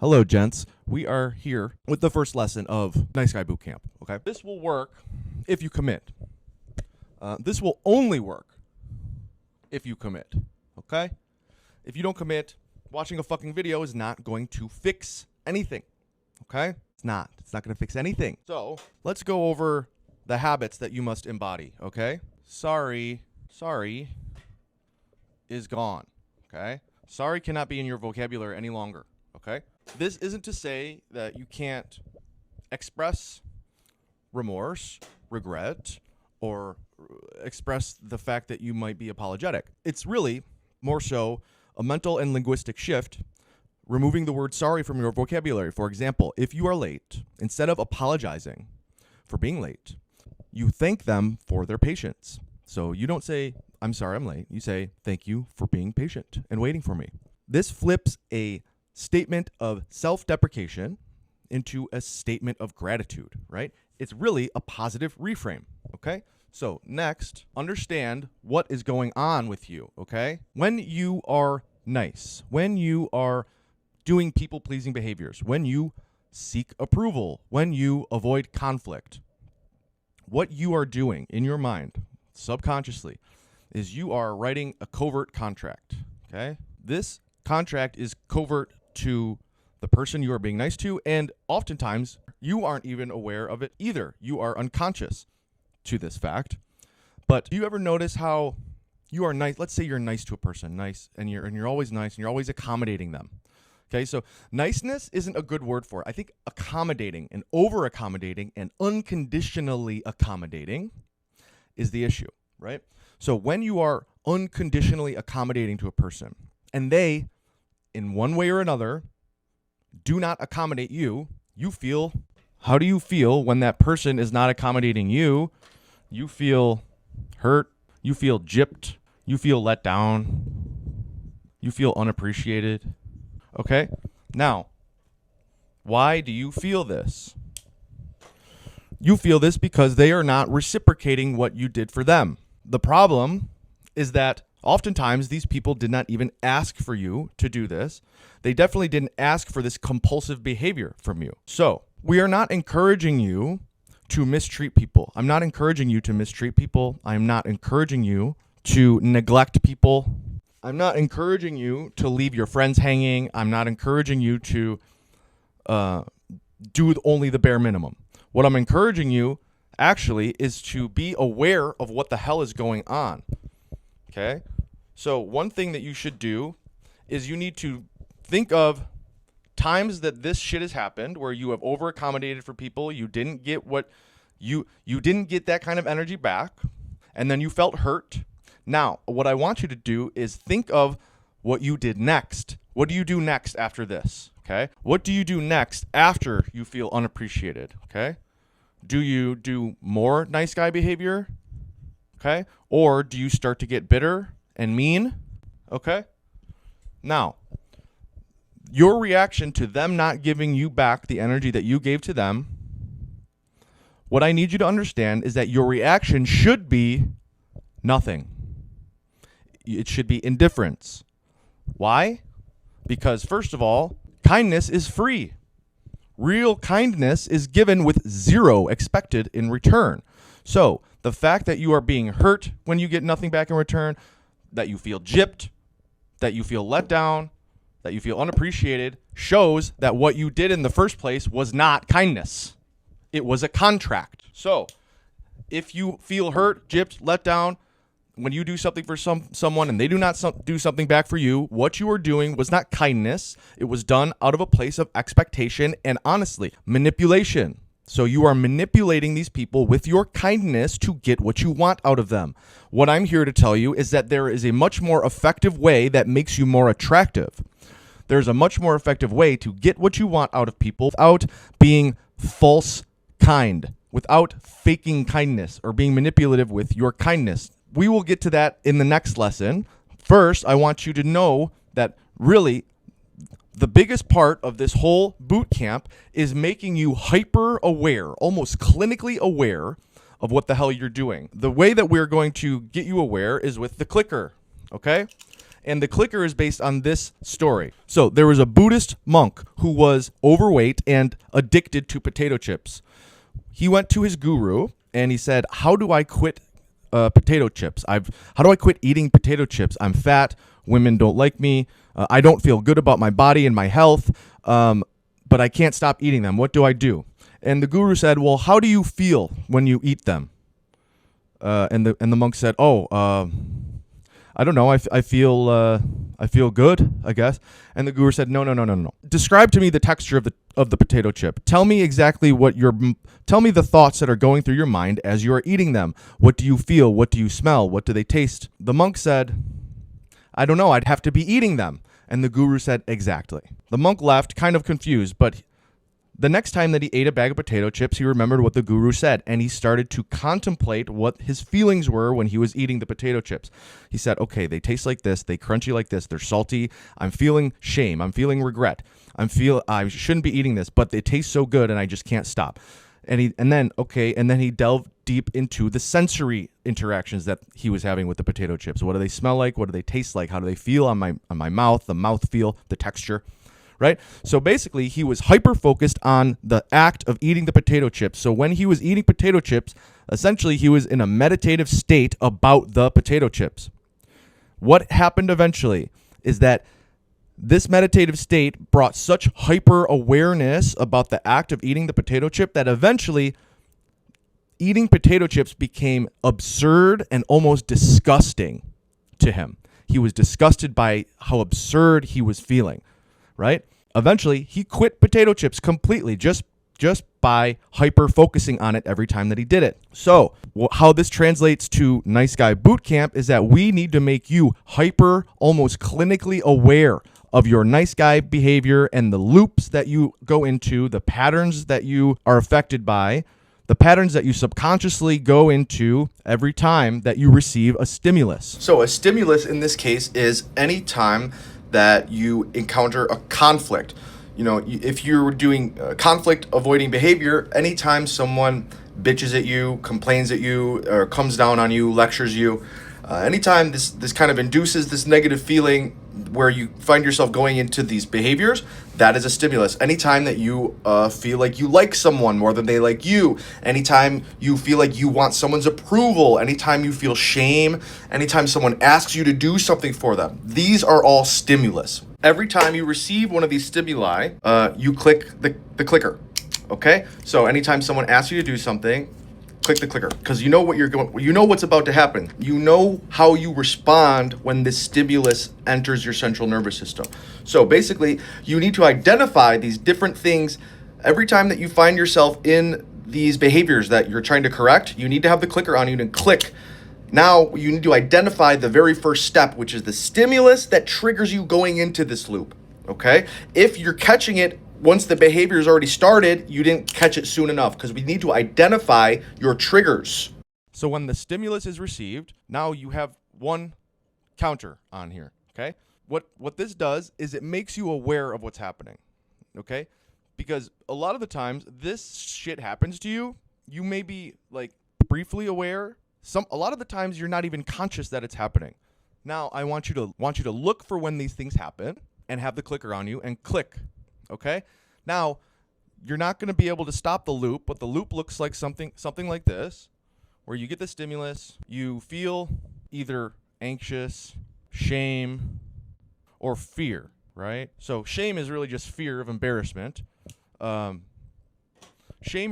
Hello, gents. We are here with the first lesson of Nice Guy Bootcamp, okay? This will work if you commit. This will only work if you commit, okay? If you don't commit, watching a fucking video is not going to fix anything, okay? It's not. It's not going to fix anything. So let's go over the habits that you must embody, okay? Sorry is gone, okay? Sorry cannot be in your vocabulary any longer, okay? This isn't to say that you can't express remorse, regret, or express the fact that you might be apologetic. It's really more so a mental and linguistic shift, removing the word sorry from your vocabulary. For example, if you are late, instead of apologizing for being late, you thank them for their patience. So you don't say, I'm sorry I'm late. You say, thank you for being patient and waiting for me. This flips a statement of self-deprecation into a statement of gratitude, right? It's really a positive reframe, okay? So next, understand what is going on with you, okay? When you are nice, when you are doing people-pleasing behaviors, when you seek approval, when you avoid conflict, what you are doing in your mind subconsciously is you are writing a covert contract, okay? This contract is covert to the person you are being nice to, and oftentimes you aren't even aware of it either. You are unconscious to this fact. But do you ever notice how you are nice? Let's say you're nice to a person, nice, and you're always nice, and you're always accommodating them. Okay, so niceness isn't a good word for it. I think accommodating and over-accommodating and unconditionally accommodating is the issue, right? So when you are unconditionally accommodating to a person, and they, in one way or another, do not accommodate you, you feel, how do you feel when that person is not accommodating you? You feel hurt, you feel gypped, you feel let down, you feel unappreciated. Okay? Now, why do you feel this? You feel this because they are not reciprocating what you did for them. The problem is that oftentimes these people did not even ask for you to do this. They definitely didn't ask for this compulsive behavior from you. So we are not encouraging you to mistreat people. I'm not encouraging you to mistreat people. I'm not encouraging you to neglect people. I'm not encouraging you to leave your friends hanging. I'm not encouraging you to do only the bare minimum. What I'm encouraging you actually is to be aware of what the hell is going on. Okay? So one thing that you should do is you need to think of times that this shit has happened where you have over-accommodated for people, you didn't get what you didn't get that kind of energy back, and then you felt hurt. Now, what I want you to do is think of what you did next. What do you do next after this? Okay? What do you do next after you feel unappreciated? Okay? Do you do more nice guy behavior? Okay? Or do you start to get bitter and mean? Okay? Now, your reaction to them not giving you back the energy that you gave to them, what I need you to understand is that your reaction should be nothing. It should be indifference. Why? Because first of all, kindness is free. Real kindness is given with zero expected in return. So the fact that you are being hurt when you get nothing back in return, that you feel gypped, that you feel let down, that you feel unappreciated, shows that what you did in the first place was not kindness. It was a contract. So if you feel hurt, gypped, let down, when you do something for someone and they do not do something back for you, what you are doing was not kindness. It was done out of a place of expectation and, honestly, manipulation. So you are manipulating these people with your kindness to get what you want out of them. What I'm here to tell you is that there is a much more effective way that makes you more attractive. There's a much more effective way to get what you want out of people without being false kind, without faking kindness or being manipulative with your kindness. We will get to that in the next lesson. First, I want you to know that really the biggest part of this whole boot camp is making you hyper aware, almost clinically aware of what the hell you're doing. The way that we're going to get you aware is with the clicker, okay? And the clicker is based on this story. So there was a Buddhist monk who was overweight and addicted to potato chips. He went to his guru and he said, how do I quit potato chips? How do I quit eating potato chips? I'm fat. Women don't like me. I don't feel good about my body and my health, but I can't stop eating them. What do I do? And the guru said, well, how do you feel when you eat them? And the monk said, I don't know. I feel good, I guess. And the guru said, no. Describe to me the texture of the potato chip. Tell me exactly tell me the thoughts that are going through your mind as you are eating them. What do you feel? What do you smell? What do they taste? The monk said, I don't know. I'd have to be eating them. And the guru said, exactly. The monk left, kind of confused, but the next time that he ate a bag of potato chips, he remembered what the guru said, and he started to contemplate what his feelings were when he was eating the potato chips. He said, okay, they taste like this, they crunchy like this, they're salty, I'm feeling shame, I'm feeling regret, I shouldn't be eating this, but they taste so good and I just can't stop. And then he delved deep into the sensory interactions that he was having with the potato chips. What do they smell like? What do they taste like? How do they feel on my mouth, the mouth feel, the texture? Right? So basically, he was hyper-focused on the act of eating the potato chips. So when he was eating potato chips, essentially he was in a meditative state about the potato chips. What happened eventually is that this meditative state brought such hyper-awareness about the act of eating the potato chip that eventually eating potato chips became absurd and almost disgusting to him. He was disgusted by how absurd he was feeling. Right? Eventually, he quit potato chips completely just by hyper-focusing on it every time that he did it. So how this translates to Nice Guy Boot Camp is that we need to make you hyper, almost clinically aware of your nice guy behavior and the loops that you go into, the patterns that you are affected by, the patterns that you subconsciously go into every time that you receive a stimulus. So a stimulus in this case is any time that you encounter a conflict. You know, if you're doing conflict avoiding behavior, anytime someone bitches at you, complains at you, or comes down on you, lectures you, anytime this kind of induces this negative feeling where you find yourself going into these behaviors, that is a stimulus. Anytime that you feel like you like someone more than they like you, anytime you feel like you want someone's approval, anytime you feel shame, anytime someone asks you to do something for them, these are all stimulus. Every time you receive one of these stimuli, you click the clicker, okay? So anytime someone asks you to do something, click the clicker, because you know what's about to happen. You know how you respond when this stimulus enters your central nervous system. So basically, you need to identify these different things. Every time that you find yourself in these behaviors that you're trying to correct, you need to have the clicker on you and click. Now you need to identify the very first step, which is the stimulus that triggers you going into this loop, okay? If you're catching it once the behavior is already started, you didn't catch it soon enough, because we need to identify your triggers. So when the stimulus is received, now you have one counter on here, okay? What this does is it makes you aware of what's happening, okay? Because a lot of the times this shit happens to you, you may be like briefly aware. A lot of the times you're not even conscious that it's happening. Now I want you to look for when these things happen and have the clicker on you and click. Okay? Now, you're not going to be able to stop the loop, but the loop looks like something like this, where you get the stimulus, you feel either anxious, shame, or fear, right? So shame is really just fear of embarrassment. Shame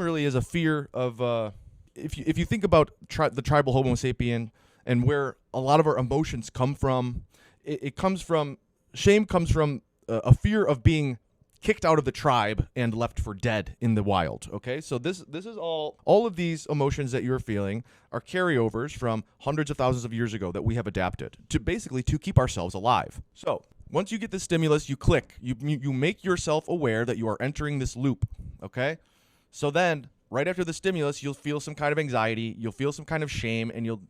really is a fear of, if you think about the tribal Homo sapien and where a lot of our emotions come from, shame comes from a fear of being kicked out of the tribe and left for dead in the wild, okay? So this is all of these emotions that you're feeling are carryovers from hundreds of thousands of years ago that we have adapted to keep ourselves alive. So once you get the stimulus, you click. You make yourself aware that you are entering this loop, okay? So then right after the stimulus, you'll feel some kind of anxiety, you'll feel some kind of shame, and you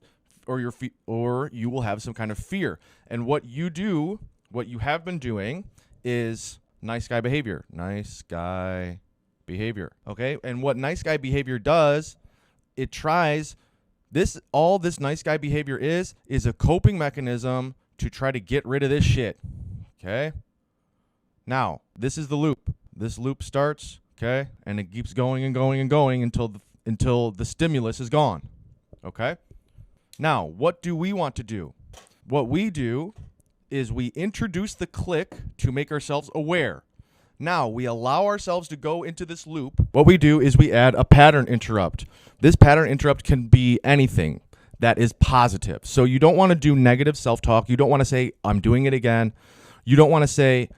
will have some kind of fear. And what you have been doing is nice guy behavior. Nice guy behavior. Okay? And what nice guy behavior does, it tries all this nice guy behavior is a coping mechanism to try to get rid of this shit. Okay? Now, this is the loop. This loop starts, okay? And it keeps going and going and going until the stimulus is gone. Okay? Now, what do we want to do? What we do is we introduce the click to make ourselves aware. Now, we allow ourselves to go into this loop. What we do is we add a pattern interrupt. This pattern interrupt can be anything that is positive. So you don't want to do negative self-talk. You don't want to say, I'm doing it again. You don't want to say,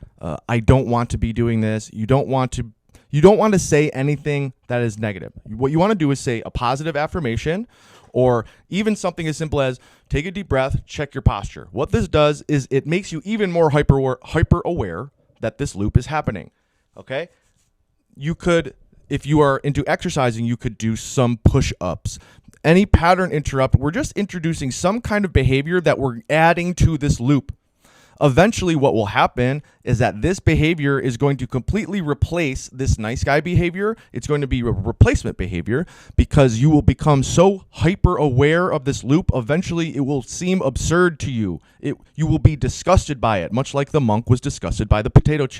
I don't want to be doing this. You don't want to say anything that is negative. What you want to do is say a positive affirmation, or even something as simple as take a deep breath, check your posture. What this does is it makes you even more hyper aware that this loop is happening. Okay? You could, if you are into exercising, you could do some push-ups. Any pattern interrupt, we're just introducing some kind of behavior that we're adding to this loop. Eventually, what will happen is that this behavior is going to completely replace this nice guy behavior. It's going to be a replacement behavior because you will become so hyper aware of this loop. Eventually, it will seem absurd to you. You will be disgusted by it, much like the monk was disgusted by the potato chip.